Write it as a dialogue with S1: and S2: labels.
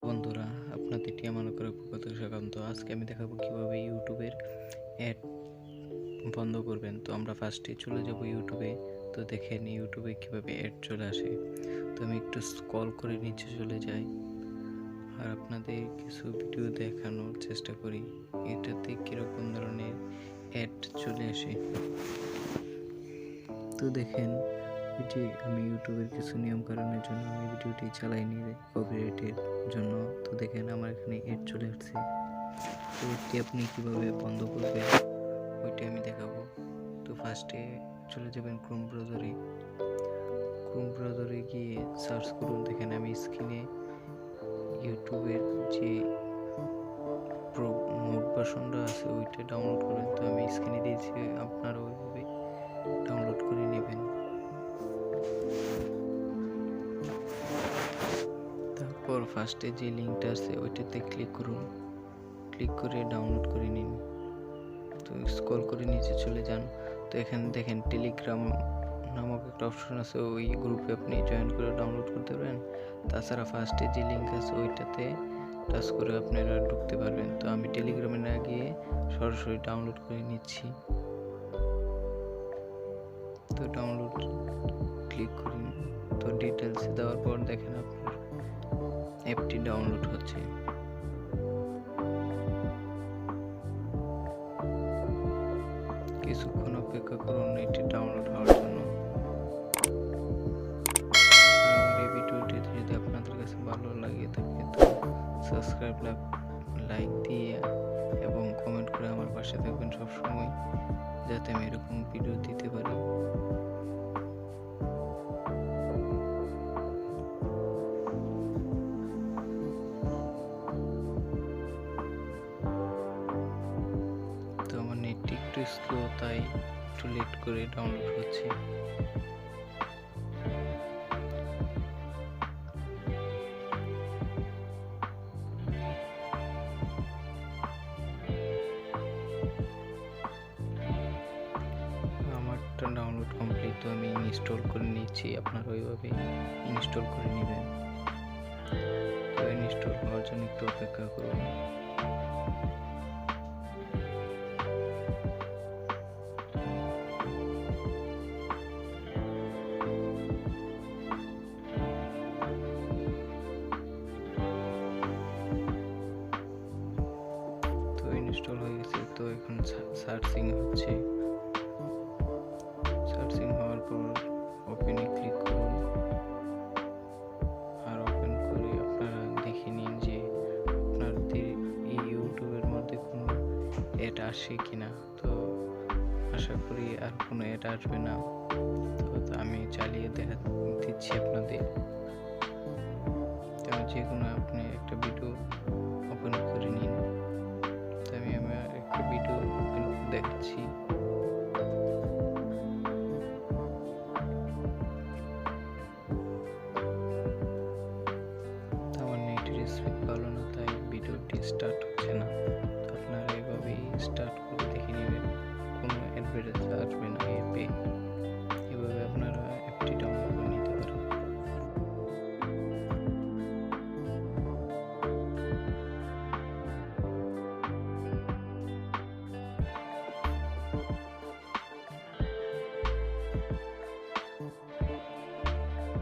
S1: বন্ধুরা, আপনাদেরটি আমার পক্ষ থেকে স্বাগত। আজকে আমি দেখাবো কিভাবে ইউটিউবের অ্যাড বন্ধ করবেন। তো আমরা ফার্স্টে চলে যাব ইউটিউবে। তো দেখেন ইউটিউবে কিভাবে অ্যাড চলে আসে। তো আমি একটু স্ক্রল করে নিচে চলে যাই আর আপনাদের কিছু ভিডিও দেখানোর চেষ্টা করি এটাতে কিরকম ধরনের অ্যাড চলে আসে। তো দেখেন এটি আমি ইউটিউবের কিছু নিয়ম কারণের জন্য আমি ভিডিওটি চালাইনি কপিরাইটের জন্য। তো দেখেন আমার এখানে অ্যাড চলে আসছে। তো এটি আপনি কিভাবে বন্ধ করবেন ওইটি আমি দেখাবো। তো ফার্স্টে চলে যাবেন ক্রোম ব্রাউজারে গিয়ে সার্চ করুন। দেখেন আমি স্ক্রিনে ইউটিউবের যে মোড ভার্সনটা আছে ওইটা ডাউনলোড করবেন। তো আমি স্ক্রিনে দিয়েছি, আপনারা ওইভাবে ডাউনলোড করে নেবেন। তারপর ফার্স্টে যে লিঙ্কটা আছে ওইটাতে ক্লিক করুন, ক্লিক করে ডাউনলোড করে নিন। তো স্ক্রল করে নিচে চলে যান। তো এখানে দেখেন টেলিগ্রাম নামক একটা অপশন আছে, ওই গ্রুপে আপনি জয়েন করে ডাউনলোড করতে পারেন। তাছাড়া ফার্স্টে যে লিঙ্ক আছে ওইটাতে টাচ করে আপনারা ঢুকতে পারবেন। তো আমি টেলিগ্রামে না গিয়ে সরাসরি ডাউনলোড করে নিচ্ছি। তো ডাউনলোড ক্লিক করি। তো ডিটেলসে দেওয়ার পর দেখেন আপনার অ্যাপটি ডাউনলোড হচ্ছে। কিছুক্ষণ অপেক্ষা করুন এটি ডাউনলোড হওয়ার জন্য। আমার এই ভিডিওটি যদি আপনাদের কাছে ভালো লাগে থাকে তো সাবস্ক্রাইব লাইক দিয়ে এবং কমেন্ট করে আমার পাশে থাকবেন সবসময়, যাতে আমি এরকম ভিডিও দিতে পারি। তো আমার নেটটি একটু স্লো, তাই একটু লেট করে ডাউনলোড হচ্ছে। আমারটা ডাউনলোড কমপ্লিট, তো আমি ইনস্টল করে নিচ্ছি। আপনারা ওইভাবে ইনস্টল করে নেবেন। তো ইনস্টল হওয়ার জন্য একটু অপেক্ষা করুন। তো ইনস্টল হয়ে গেছে। তো এখন সার্চিং হচ্ছে। সার্চিং হওয়ার পর ওপেনে ক্লিক করুন আর ওপেন করে আপনারা দেখে নিন যে আপনাদের এই ইউটিউবের মধ্যে কোনো অ্যাড আসে কিনা। তো আশা করি আর কোনো অ্যাড আসবে না। তো আমি চালিয়ে দিচ্ছি আপনাদের। তো যে কোনো আপনি একটা ভিডিও